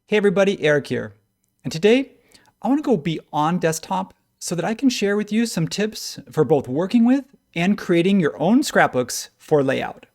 Hey everybody, Eric here. And today I want to go beyond desktop so that I can share with you some tips for both working with and creating your own scrapbooks for layout.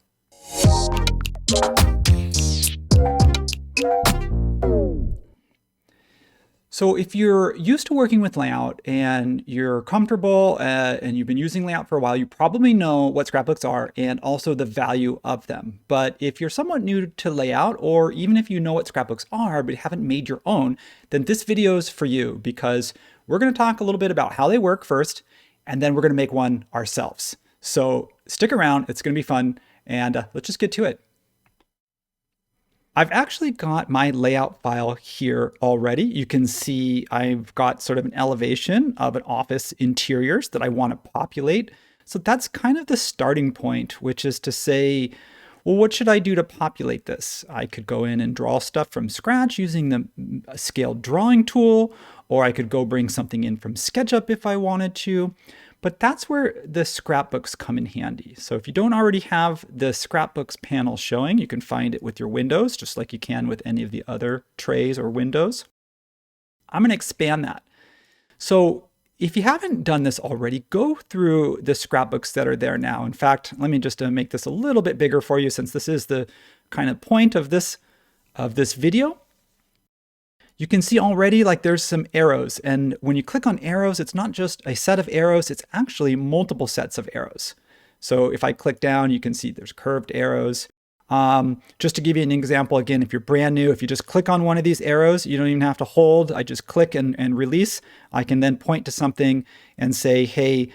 So if you're used to working with layout and you're comfortable and you've been using layout for a while, you probably know what scrapbooks are and also the value of them. But if you're somewhat new to layout, or even if you know what scrapbooks are but haven't made your own, then this video is for you because we're going to talk a little bit about how they work first, and then we're going to make one ourselves. So stick around, it's going to be fun, and let's just get to it. I've actually got my layout file here already. You can see I've got sort of an elevation of an office interiors that I want to populate. So that's kind of the starting point, which is to say, well, what should I do to populate this? I could go in and draw stuff from scratch using the scaled drawing tool, or I could go bring something in from SketchUp if I wanted to. But that's where the scrapbooks come in handy. So if you don't already have the scrapbooks panel showing, you can find it with your windows, just like you can with any of the other trays or windows. I'm going to expand that. So if you haven't done this already, go through the scrapbooks that are there now. In fact, let me just make this a little bit bigger for you, since this is the kind of point of this video. You can see already like there's some arrows, and when you click on arrows, it's not just a set of arrows, it's actually multiple sets of arrows. So if I click down, you can see there's curved arrows. Just to give you an example, again, if you're brand new, if you just click on one of these arrows, you don't even have to hold. I just click and release. I can then point to something and say, hey,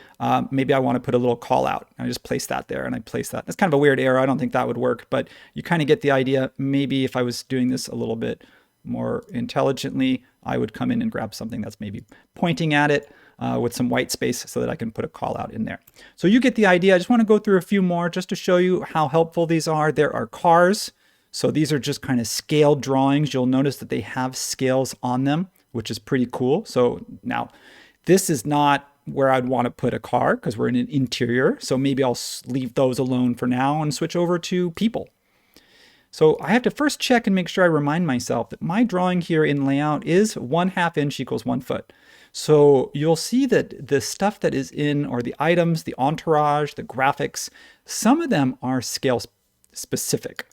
maybe I want to put a little call out. I just place that there and I place that. That's kind of a weird arrow. I don't think that would work, but you kind of get the idea. Maybe if I was doing this a little bit more intelligently, I would come in and grab something that's maybe pointing at it with some white space so that I can put a call out in there. So you get the idea. I just want to go through a few more just to show you how helpful these are. There are cars. So these are just kind of scaled drawings. You'll notice that they have scales on them, which is pretty cool. So now this is not where I'd want to put a car because we're in an interior. So maybe I'll leave those alone for now and switch over to people. So I have to first check and make sure I remind myself that my drawing here in layout is 1/2 inch equals 1 foot. So you'll see that the stuff that is in, or the items, the entourage, the graphics, some of them are scale specific.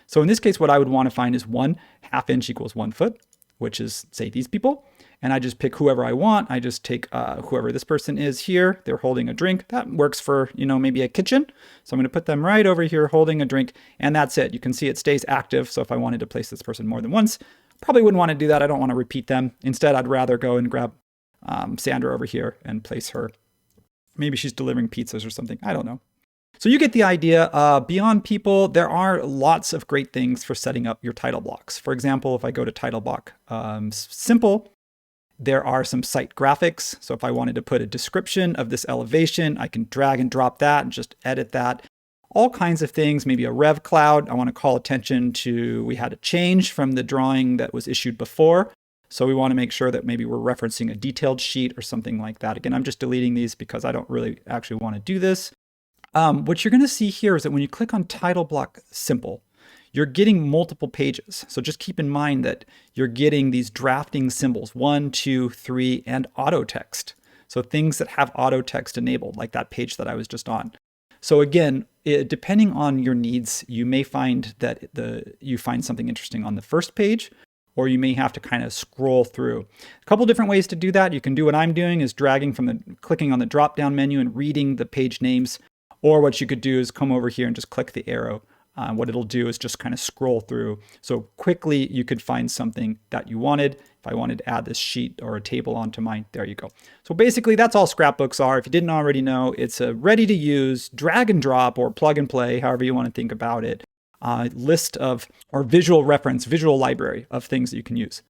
So in this case, what I would want to find is 1/2 inch equals 1 foot, which is, say, these people. And I just pick whoever I want. I just take whoever this person is here. They're holding a drink. That works for, maybe a kitchen. So I'm going to put them right over here holding a drink. And that's it. You can see it stays active. So if I wanted to place this person more than once, probably wouldn't want to do that. I don't want to repeat them. Instead, I'd rather go and grab Sandra over here and place her. Maybe she's delivering pizzas or something. I don't know. So you get the idea. Beyond people, there are lots of great things for setting up your title blocks. For example, if I go to title block simple, there are some site graphics. So if I wanted to put a description of this elevation, I can drag and drop that and just edit that. All kinds of things, maybe a rev cloud. I want to call attention to, we had a change from the drawing that was issued before. So we want to make sure that maybe we're referencing a detailed sheet or something like that. Again, I'm just deleting these because I don't really actually want to do this. What you're going to see here is that when you click on title block simple, you're getting multiple pages. So just keep in mind that you're getting these drafting symbols, 1, 2, 3, and auto text. So things that have auto text enabled, like that page that I was just on. So again, depending on your needs, you may find that you find something interesting on the first page, or you may have to kind of scroll through. A couple different ways to do that. You can do what I'm doing, is clicking on the drop-down menu and reading the page names. Or what you could do is come over here and just click the arrow. What it'll do is just kind of scroll through. So quickly you could find something that you wanted. If I wanted to add this sheet or a table onto mine, there you go. So basically that's all scrapbooks are. If you didn't already know, it's a ready to use drag and drop or plug and play, however you want to think about it, list of, or visual reference, visual library of things that you can use.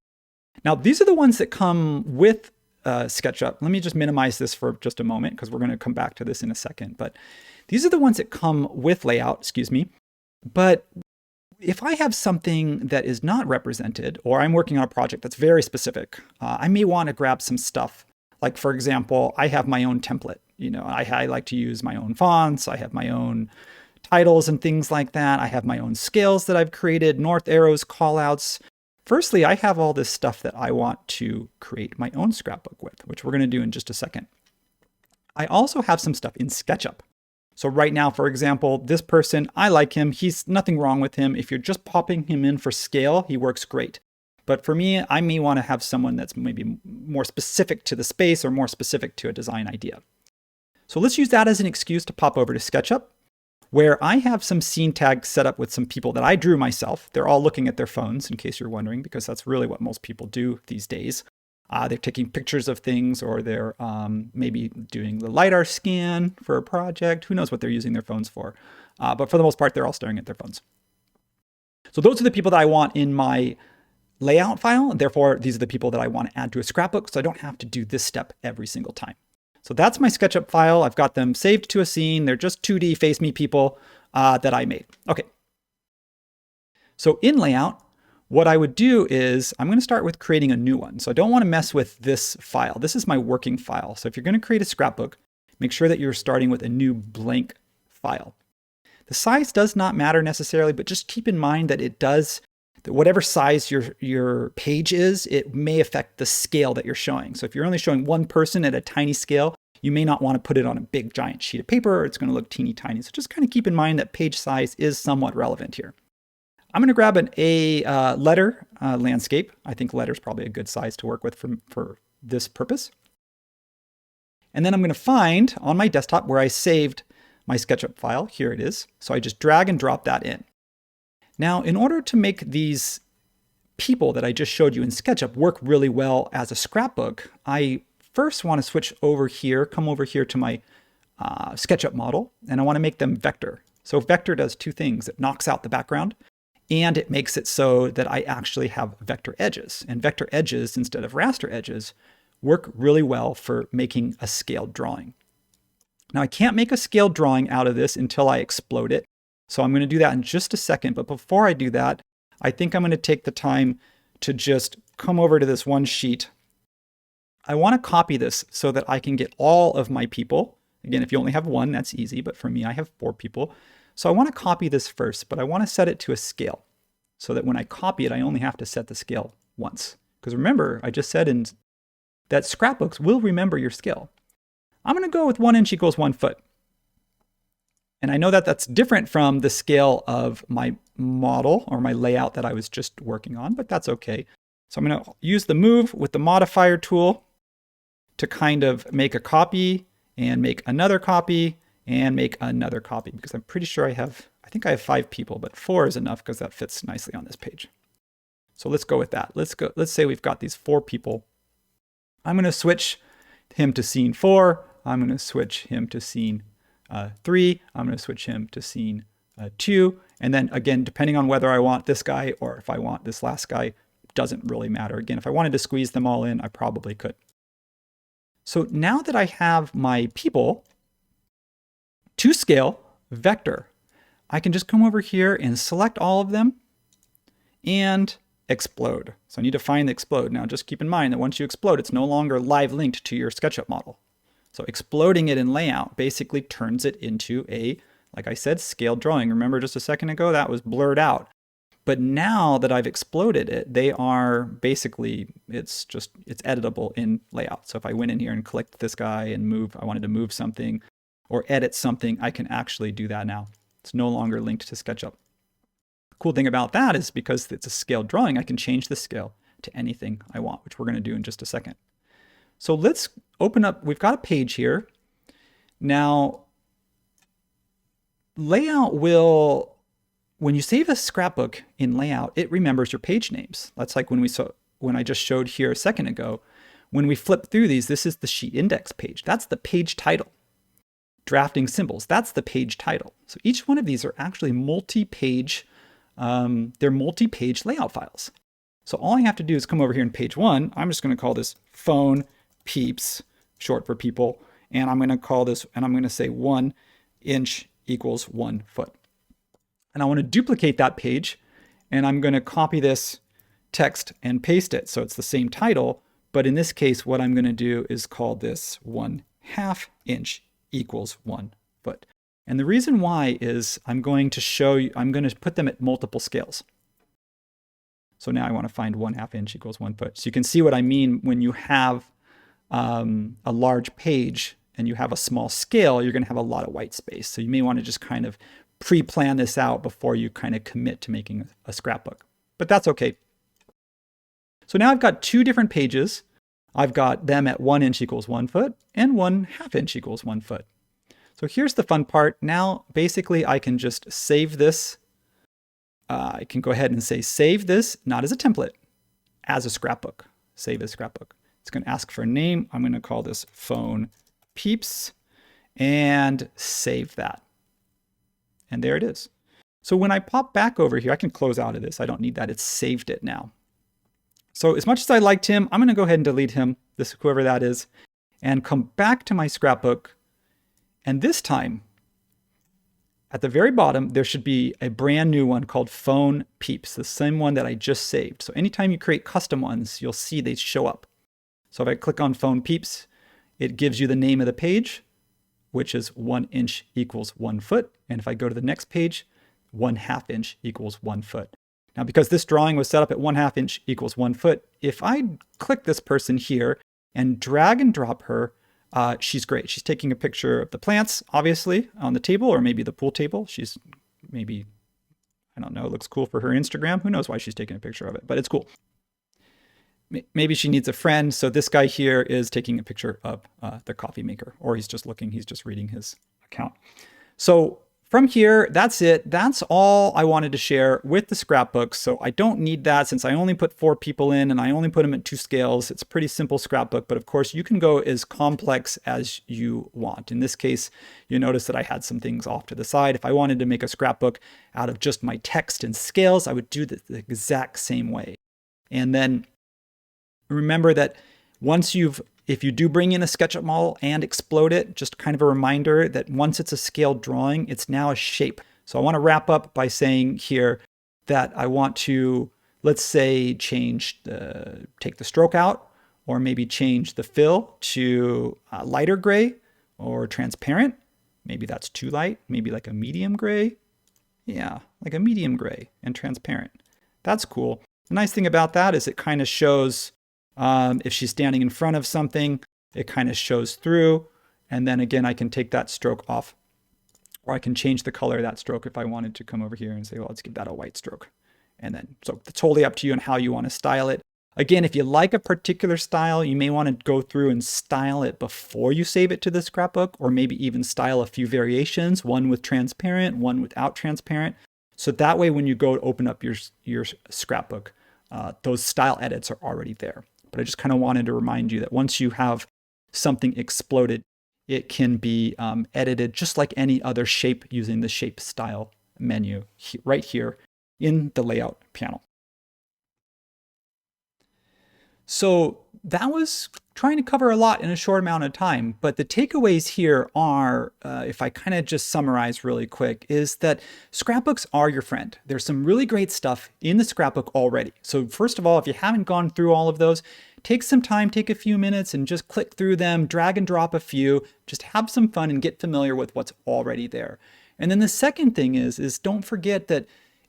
Now these are the ones that come with SketchUp. Let me just minimize this for just a moment because we're going to come back to this in a second. But these are the ones that come with layout, But if I have something that is not represented, or I'm working on a project that's very specific, I may want to grab some stuff. Like, for example, I have my own template. I like to use my own fonts. I have my own titles and things like that. I have my own scales that I've created, north arrows, callouts. firstly, I have all this stuff that I want to create my own scrapbook with, which we're going to do in just a second. I also have some stuff in SketchUp. So right now, for example, this person, I like him. He's nothing wrong with him. If you're just popping him in for scale, he works great. But for me, I may want to have someone that's maybe more specific to the space or more specific to a design idea. So let's use that as an excuse to pop over to SketchUp, where I have some scene tags set up with some people that I drew myself. They're all looking at their phones, in case you're wondering, because that's really what most people do these days. They're taking pictures of things, or they're maybe doing the LiDAR scan for a project. Who knows what they're using their phones for? But for the most part, they're all staring at their phones. So those are the people that I want in my layout file. And therefore, these are the people that I want to add to a scrapbook, so I don't have to do this step every single time. So that's my SketchUp file. I've got them saved to a scene. They're just 2D face me people that I made. Okay. So in layout, what I would do is I'm going to start with creating a new one. So I don't want to mess with this file. This is my working file. So if you're going to create a scrapbook, make sure that you're starting with a new blank file. The size does not matter necessarily, but just keep in mind that it does, that whatever size your page is, it may affect the scale that you're showing. So if you're only showing one person at a tiny scale, you may not want to put it on a big giant sheet of paper, or it's going to look teeny tiny. So just kind of keep in mind that page size is somewhat relevant here. I'm going to grab a letter landscape. I think letter is probably a good size to work with for this purpose. And then I'm going to find on my desktop where I saved my SketchUp file. Here it is. So I just drag and drop that in. Now, in order to make these people that I just showed you in SketchUp work really well as a scrapbook, I first want to switch over here, come over here to my SketchUp model, and I want to make them vector. So vector does two things. It knocks out the background, and it makes it so that I actually have vector edges. And vector edges, instead of raster edges, work really well for making a scaled drawing. Now I can't make a scaled drawing out of this until I explode it. So I'm going to do that in just a second. But before I do that, I think I'm going to take the time to just come over to this one sheet. I want to copy this so that I can get all of my people. Again, if you only have one, that's easy. But for me, I have 4 people. So I want to copy this first, but I want to set it to a scale so that when I copy it, I only have to set the scale once. Because remember, I just said that Scrapbooks will remember your scale. I'm going to go with 1 inch equals 1 foot. And I know that that's different from the scale of my model or my layout that I was just working on, but that's okay. So I'm going to use the move with the modifier tool to kind of make a copy and make another copy and make another copy, because I'm pretty sure I think I have 5 people, but 4 is enough because that fits nicely on this page. So let's go with that. Let's say we've got these 4 people. I'm going to switch him to scene 4. I'm going to switch him to scene 3. I'm going to switch him to scene 2. And then again, depending on whether I want this guy or if I want this last guy, doesn't really matter. Again, if I wanted to squeeze them all in, I probably could. So now that I have my people to scale vector, I can just come over here and select all of them and explode. So I need to find the explode. Now just keep in mind that once you explode, it's no longer live linked to your SketchUp model. So exploding it in layout basically turns it into a, like I said, scaled drawing. Remember just a second ago, that was blurred out. But now that I've exploded it, they are basically, it's editable in layout. So if I went in here and clicked this guy and I wanted to move something or edit something, I can actually do that now. It's no longer linked to SketchUp. The cool thing about that is because it's a scaled drawing, I can change the scale to anything I want, which we're going to do in just a second. So let's open up, we've got a page here. Now, layout will, when you save a scrapbook in layout, it remembers your page names. That's like when I just showed here a second ago. When we flip through these, this is the sheet index page. That's the page title. Drafting symbols, that's the page title. So each one of these are actually multi-page, they're multi-page layout files. So all I have to do is come over here in page 1. I'm just going to call this phone Peeps, short for people. And I'm going to call this, and I'm going to say 1 inch equals 1 foot. And I want to duplicate that page, and I'm going to copy this text and paste it. So it's the same title, but in this case, what I'm going to do is call this 1/2 inch equals 1 foot. And the reason why is I'm going to put them at multiple scales. So now I want to find 1/2 inch equals 1 foot. So you can see what I mean when you have a large page and you have a small scale, you're going to have a lot of white space. So you may want to just kind of pre-plan this out before you kind of commit to making a scrapbook. But that's okay. So now I've got two different pages. I've got them at 1 inch equals 1 foot and 1/2 inch equals 1 foot. So here's the fun part. Now, basically, I can just save this. I can go ahead and say save this, not as a template, as a scrapbook. Save as scrapbook. It's going to ask for a name. I'm going to call this phone Peeps and save that. And there it is. So when I pop back over here, I can close out of this. I don't need that. It's saved it now. So as much as I liked him, I'm going to go ahead and delete him, this whoever that is, and come back to my scrapbook. And this time, at the very bottom, there should be a brand new one called Phone Peeps, the same one that I just saved. So anytime you create custom ones, you'll see they show up. So if I click on Phone Peeps, it gives you the name of the page, which is 1 inch equals 1 foot. And if I go to the next page, 1/2 inch equals 1 foot. Now, because this drawing was set up at 1/2 inch equals 1 foot, if I click this person here and drag and drop her, she's great. She's taking a picture of the plants, obviously, on the table, or maybe the pool table. She's maybe, I don't know, it looks cool for her Instagram. Who knows why she's taking a picture of it, but it's cool. Maybe she needs a friend. So this guy here is taking a picture of the coffee maker, or he's just reading his account. So from here, that's it. That's all I wanted to share with the scrapbook. So I don't need that since I only put 4 people in and I only put them at 2 scales. It's a pretty simple scrapbook, but of course you can go as complex as you want. In this case, you notice that I had some things off to the side. If I wanted to make a scrapbook out of just my text and scales, I would do the exact same way. And then remember that if you do bring in a SketchUp model and explode it, just kind of a reminder that once it's a scaled drawing, it's now a shape. So I want to wrap up by saying here that I want to, let's say, take the stroke out, or maybe change the fill to lighter gray or transparent. Maybe that's too light, maybe like a medium gray. Yeah, like a medium gray and transparent. That's cool. The nice thing about that is it kind of shows if she's standing in front of something, it kind of shows through. And then again, I can take that stroke off, or I can change the color of that stroke if I wanted to come over here and say, well, let's give that a white stroke. And then, so it's totally up to you on how you want to style it. Again, if you like a particular style, you may want to go through and style it before you save it to the scrapbook, or maybe even style a few variations, one with transparent, one without transparent. So that way, when you go to open up your scrapbook, those style edits are already there. But I just kind of wanted to remind you that once you have something exploded, it can be edited just like any other shape using the shape style menu right here in the layout panel. So that was trying to cover a lot in a short amount of time, but the takeaways here are, if I kind of just summarize really quick, is that scrapbooks are your friend. There's some really great stuff in the scrapbook already. So first of all, if you haven't gone through all of those, take some time, take a few minutes and just click through them, drag and drop a few, just have some fun and get familiar with what's already there. And then the second thing is don't forget that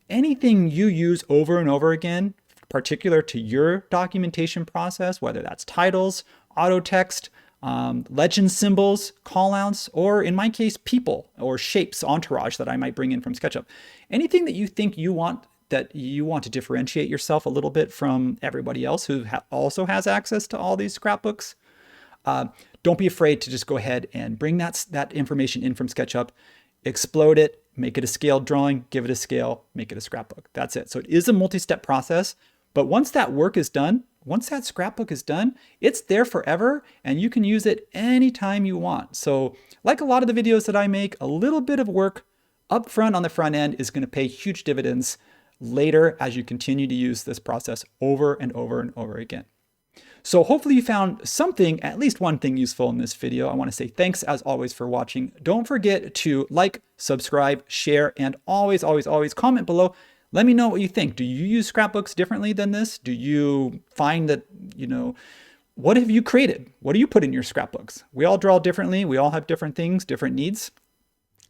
anything you use over and over again, particular to your documentation process, whether that's titles, auto text, legend symbols, callouts, or in my case, people or shapes, entourage that I might bring in from SketchUp. Anything that you think you want to differentiate yourself a little bit from everybody else who also has access to all these scrapbooks, don't be afraid to just go ahead and bring that information in from SketchUp, explode it, make it a scaled drawing, give it a scale, make it a scrapbook. That's it. So it is a multi-step process. But once that work is done, once that scrapbook is done, it's there forever and you can use it anytime you want. So like a lot of the videos that I make, a little bit of work up front on the front end is going to pay huge dividends later as you continue to use this process over and over and over again. So hopefully you found something, at least one thing useful in this video. I want to say thanks as always for watching. Don't forget to like, subscribe, share, and always, always, always comment below. Let me know what you think. Do you use scrapbooks differently than this? Do you find that, what have you created? What do you put in your scrapbooks? We all draw differently. We all have different things, different needs.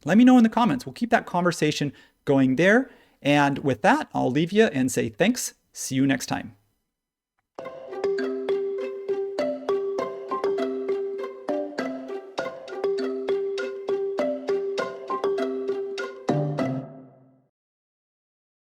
Let me know in the comments. We'll keep that conversation going there. And with that, I'll leave you and say thanks See you next time.